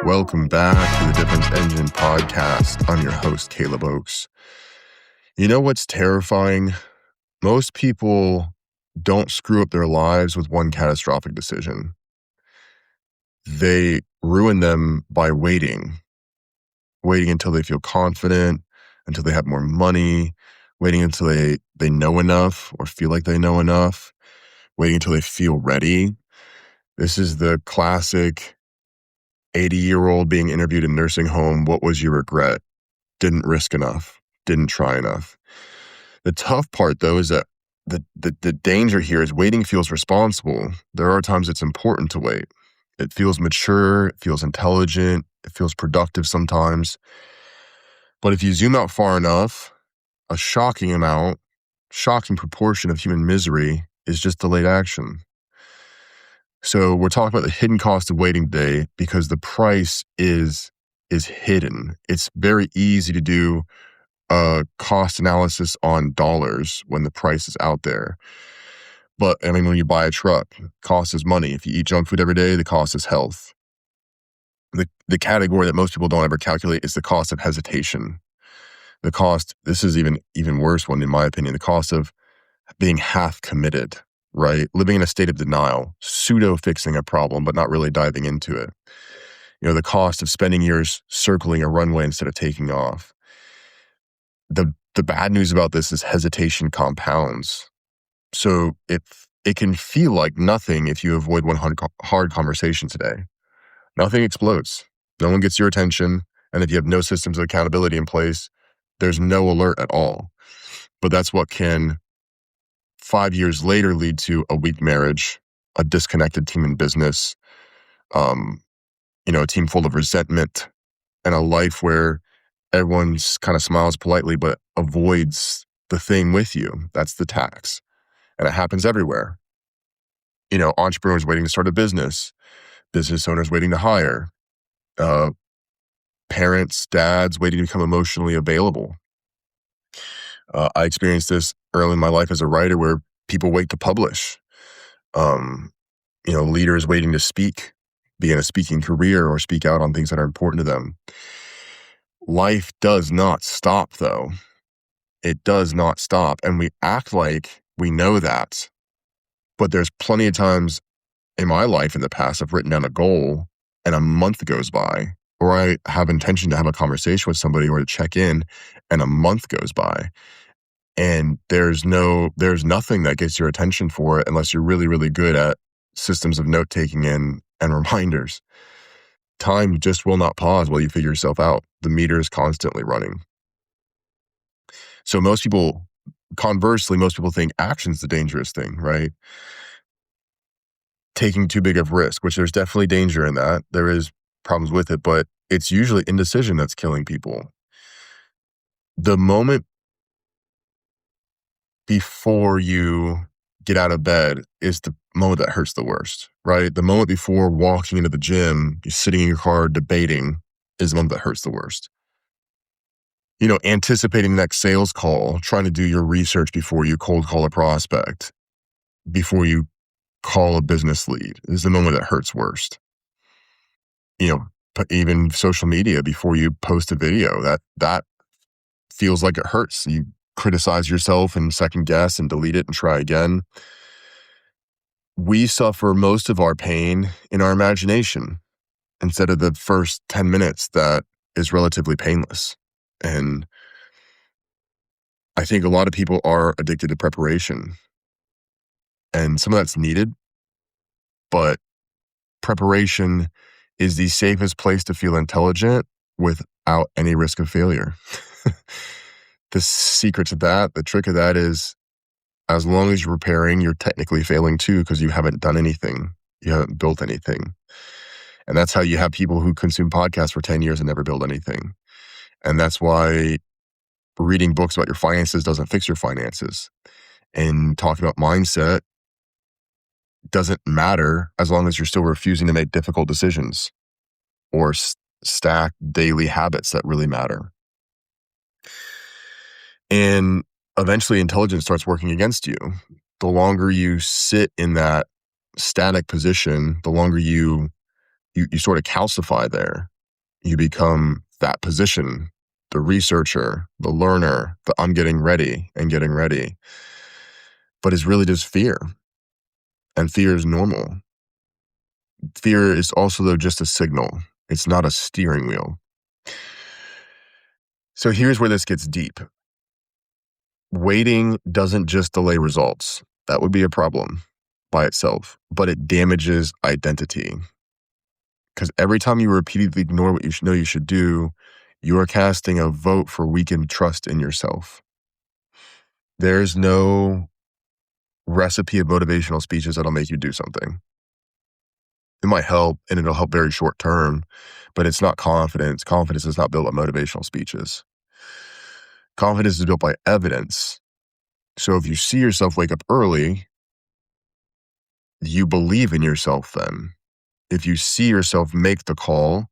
Welcome back to the Difference Engine podcast. I'm your host, Caleb Oakes. You know what's terrifying? Most people don't screw up their lives with one catastrophic decision. They ruin them by waiting until they feel confident, until they have more money, waiting until they know enough or feel like they know enough, waiting until they feel ready. This is the classic 80-year-old being interviewed in a nursing home. What was your regret? Didn't risk enough, didn't try enough. The tough part, though, is that the danger here is waiting feels responsible. There are times it's important to wait. It feels mature, it feels intelligent, it feels productive sometimes. But if you zoom out far enough, a shocking proportion of human misery is just delayed action. So we're talking about the hidden cost of waiting today because the price is hidden. It's very easy to do a cost analysis on dollars when the price is out there. But I mean, when you buy a truck, cost is money. If you eat junk food every day, the cost is health. The category that most people don't ever calculate is the cost of hesitation. The cost, this is even worse one in my opinion, the cost of being half committed. Right? Living in a state of denial, pseudo-fixing a problem, but not really diving into it. You know, the cost of spending years circling a runway instead of taking off. The bad news about this is hesitation compounds. So it can feel like nothing if you avoid one hard conversation today. Nothing explodes. No one gets your attention. And if you have no systems of accountability in place, there's no alert at all. But that's what can 5 years later lead to a weak marriage, a disconnected team in business, a team full of resentment, and a life where everyone's kind of smiles politely but avoids the thing with you. That's the tax. And it happens everywhere. You know, entrepreneurs waiting to start a business owners waiting to hire, parents, dads waiting to become emotionally available. I experienced this early in my life as a writer where people wait to publish. Leaders waiting to speak, be in a speaking career or speak out on things that are important to them. Life does not stop, though. It does not stop. And we act like we know that. But there's plenty of times in my life in the past I've written down a goal and a month goes by, or I have intention to have a conversation with somebody or to check in and a month goes by. And there's nothing that gets your attention for it unless you're really, really good at systems of note-taking and reminders. Time just will not pause while you figure yourself out. The meter is constantly running. So conversely, most people think action's the dangerous thing, right? Taking too big of risk, which there's definitely danger in that. There is problems with it, but it's usually indecision that's killing people. The moment before you get out of bed is the moment that hurts the worst, right? The moment before walking into the gym, you're sitting in your car debating is the moment that hurts the worst. You know, anticipating the next sales call, trying to do your research before you cold call a prospect, before you call a business lead is the moment that hurts worst. You know, even social media before you post a video, that feels like it hurts. You criticize yourself and second guess and delete it and try again. We suffer most of our pain in our imagination instead of the first 10 minutes that is relatively painless. And I think a lot of people are addicted to preparation. And some of that's needed, but preparation is the safest place to feel intelligent without any risk of failure. The secret to that, the trick of that is as long as you're preparing, you're technically failing too because you haven't done anything. You haven't built anything. And that's how you have people who consume podcasts for 10 years and never build anything. And that's why reading books about your finances doesn't fix your finances. And talking about mindset doesn't matter as long as you're still refusing to make difficult decisions or stack daily habits that really matter. And eventually intelligence starts working against you. The longer you sit in that static position, the longer you sort of calcify there. You become that position, the researcher, the learner, the I'm getting ready and getting ready. But it's really just fear. And fear is normal. Fear is also, though, just a signal. It's not a steering wheel. So here's where this gets deep. Waiting doesn't just delay results. That would be a problem by itself, but it damages identity. Because every time you repeatedly ignore what you know you should do, you are casting a vote for weakened trust in yourself. There's no recipe of motivational speeches that'll make you do something. It might help, and it'll help very short term, but it's not confidence. Confidence is not built on motivational speeches. Confidence is built by evidence. So if you see yourself wake up early, you believe in yourself then. If you see yourself make the call,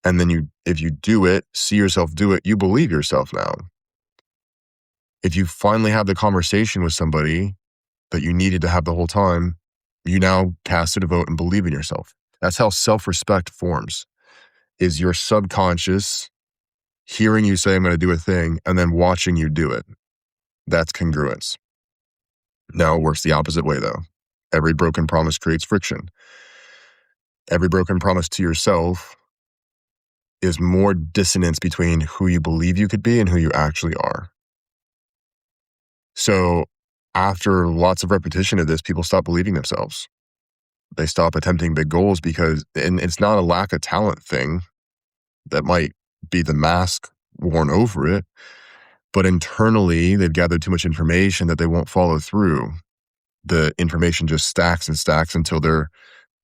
and then if you do it, see yourself do it, you believe yourself now. If you finally have the conversation with somebody that you needed to have the whole time, you now casted a vote and believe in yourself. That's how self-respect forms, is your subconscious hearing you say, I'm going to do a thing, and then watching you do it. That's congruence. Now it works the opposite way, though. Every broken promise creates friction. Every broken promise to yourself is more dissonance between who you believe you could be and who you actually are. So after lots of repetition of this, people stop believing themselves. They stop attempting big goals and it's not a lack of talent thing that might be the mask worn over it, but internally they've gathered too much information that they won't follow through. The information just stacks and stacks until they're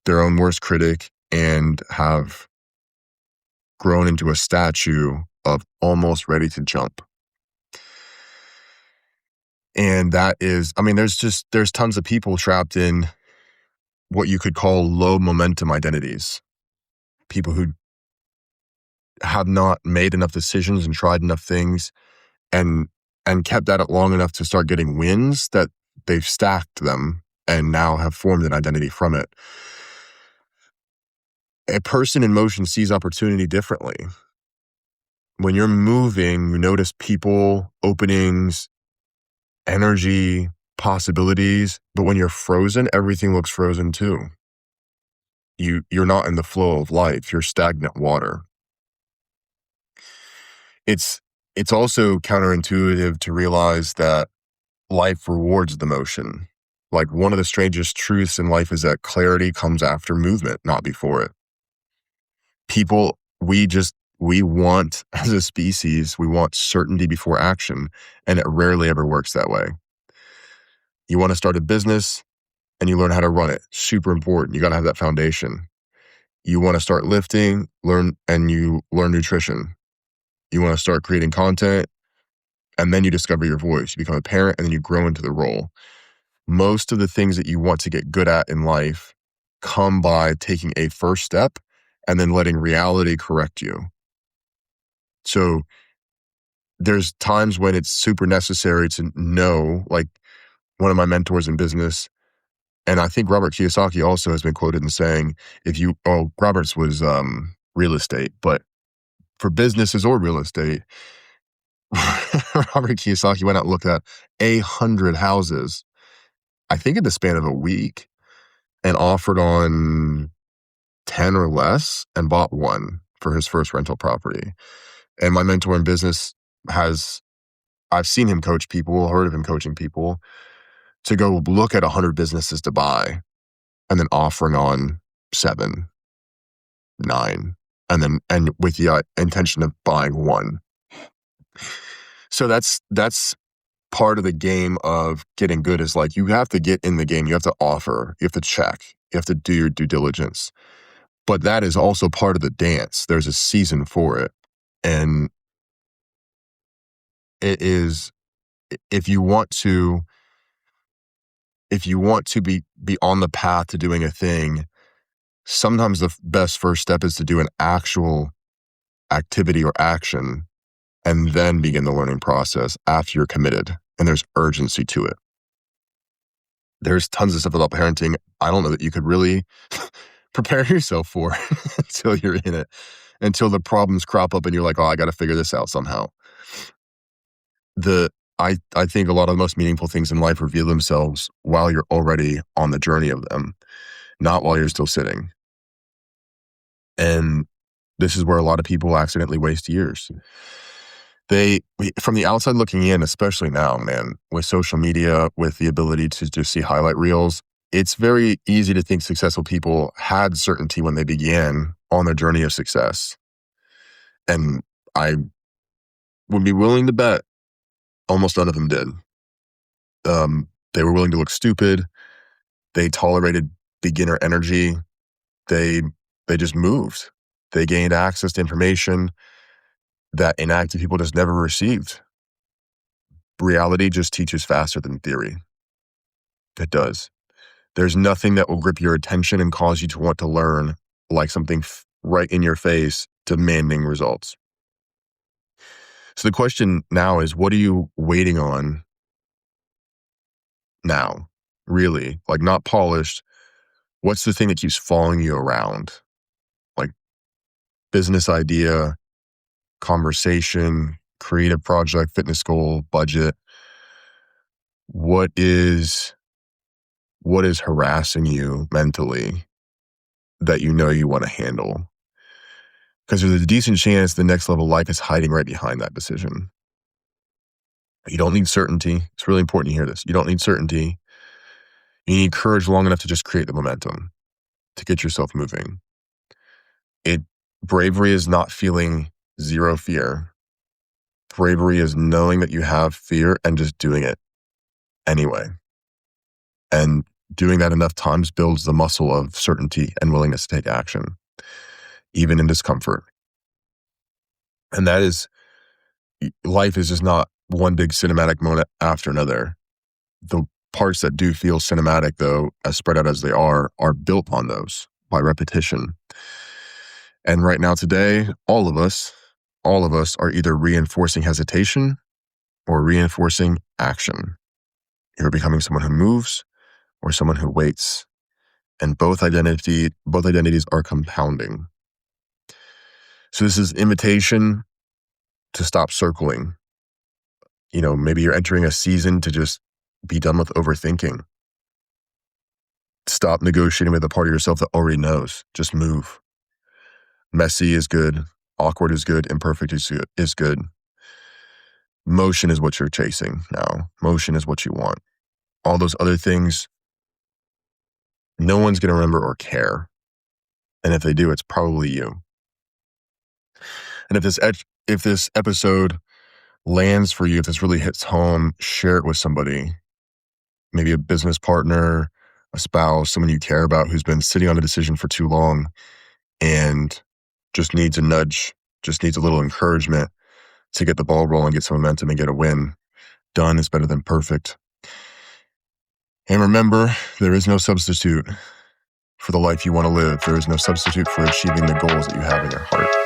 their own worst critic and have grown into a statue of almost ready to jump. And that is, there's tons of people trapped in what you could call low momentum identities. People who have not made enough decisions and tried enough things and kept at it long enough to start getting wins that they've stacked them and now have formed an identity from it. A person in motion sees opportunity differently. When you're moving, you notice people, openings, energy, possibilities, but when you're frozen, everything looks frozen too. You're not in the flow of life, you're stagnant water. It's also counterintuitive to realize that life rewards the motion. Like, one of the strangest truths in life is that clarity comes after movement, not before it. People, we want, as a species, we want certainty before action, and it rarely ever works that way. You want to start a business and you learn how to run it. Super important. You got to have that foundation. You want to start lifting, learn nutrition. You want to start creating content, and then you discover your voice. You become a parent, and then you grow into the role. Most of the things that you want to get good at in life come by taking a first step and then letting reality correct you. So there's times when it's super necessary to know, like one of my mentors in business, and I think Robert Kiyosaki also has been quoted in saying, Robert's was real estate, but for businesses or real estate, Robert Kiyosaki went out and looked at 100 houses, I think in the span of a week, and offered on 10 or less and bought one for his first rental property. And my mentor in business I've seen him coach people, heard of him coaching people, to go look at 100 businesses to buy and then offering on 7, 9, and with the intention of buying one. So that's part of the game of getting good, is like, you have to get in the game. You have to offer, you have to check, you have to do your due diligence. But that is also part of the dance. There's a season for it. And it is, if you want to be on the path to doing a thing, sometimes the best first step is to do an actual activity or action and then begin the learning process after you're committed. And there's urgency to it. There's tons of stuff about parenting I don't know that you could really prepare yourself for until you're in it. until the problems crop up and you're like, oh, I got to figure this out somehow. I think a lot of the most meaningful things in life reveal themselves while you're already on the journey of them, not while you're still sitting. And this is where a lot of people accidentally waste years. From the outside looking in, especially now, man, with social media, with the ability to just see highlight reels, it's very easy to think successful people had certainty when they began on their journey of success. And I would be willing to bet almost none of them did. They were willing to look stupid. They tolerated beginner energy. They just moved. They gained access to information that inactive people just never received. Reality just teaches faster than theory. It does. There's nothing that will grip your attention and cause you to want to learn like something right in your face, demanding results. So the question now is, what are you waiting on now? Really? Like, not polished. What's the thing that keeps following you around? Like business idea, conversation, creative project, fitness goal, budget. What is harassing you mentally that you know you want to handle? Because there's a decent chance the next level life is hiding right behind that decision. You don't need certainty. It's really important to hear this. You don't need certainty. You need courage long enough to just create the momentum to get yourself moving. Bravery is not feeling zero fear. Bravery is knowing that you have fear and just doing it anyway. And doing that enough times builds the muscle of certainty and willingness to take action, even in discomfort. And that is, life is just not one big cinematic moment after another. The parts that do feel cinematic, though, as spread out as they are built on those by repetition. And right now today, all of us are either reinforcing hesitation or reinforcing action. You're becoming someone who moves or someone who waits. And both identities are compounding. So this is invitation to stop circling. Maybe you're entering a season to just be done with overthinking. Stop negotiating with a part of yourself that already knows. Just move. Messy is good. Awkward is good. Imperfect is good. Motion is what you're chasing now. Motion is what you want. All those other things, no one's going to remember or care. And if they do, it's probably you. And if this episode lands for you, if this really hits home, share it with somebody. Maybe a business partner, a spouse, someone you care about who's been sitting on a decision for too long and just needs a nudge, just needs a little encouragement to get the ball rolling, get some momentum, and get a win. Done is better than perfect. And remember, there is no substitute for the life you want to live. There is no substitute for achieving the goals that you have in your heart.